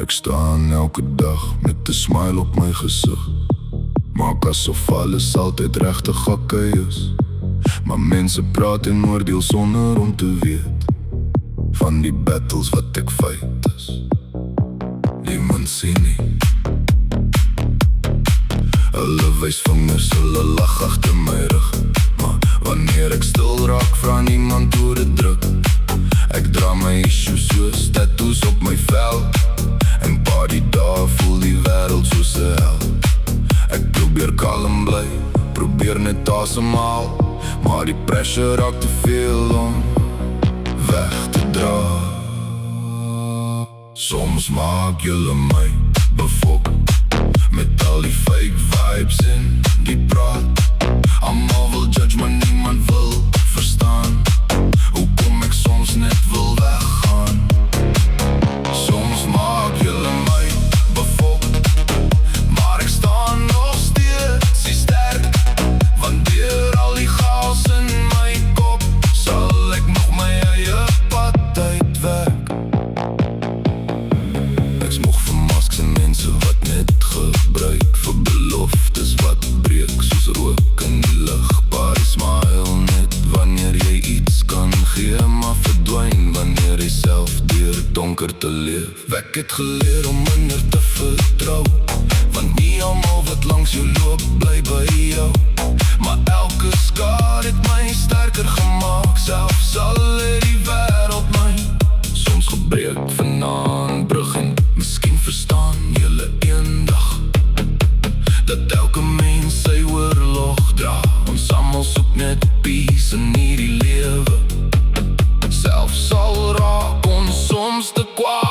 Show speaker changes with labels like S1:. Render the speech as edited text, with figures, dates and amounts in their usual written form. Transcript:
S1: Ek staan elke dag met 'n smile op my gesig. Maak asof alles altyd regte gakke is. Maar mense praat en oordeel sonder om te weet van die battles wat ek fight is. Niemand sien nie. Hulle wys vingers, hulle lag agter my rug. Maar wanneer ek stil raak, vra niemand hoe dit druk. Ek dra my issues soos tattoos op my vel. En pa die dae voel die wêreld soos 'n hel. Ek probeer kalm bly, probeer net asemhaal. Maar die pressure raak te veel om weg te dra. Soms maak julle my befok met al die fake vibes en die praat. Almal wil judge, maar niemand wil verstaan hoekom ek soms net wil weggaan. Soms maak julle my befok, maar ek staan nog steeds die sterk. Want deur al die chaos in my kop sal ek nog my eie pad uitwerk. Ek smog vir masks en mense wat net gebruik vir beloftes wat breek soos rook in die lug. Maar die smile net wanneer jy iets kan gee, maar verdwyn wanneer jy self deur donker te leef. Ek het geleer om minder te vertrou, want nie almal wat langs jou loop bly by jou. Maar elke skaar het my sterker gemaak, selfs al het die wêreld my soms gebreek. Vanaand brug en miskien verstaan julle eendag dat elke mens sy oorlog dra. Ons almal soek net peace in hierdie lewe, selfs al raak ons soms te kwaad.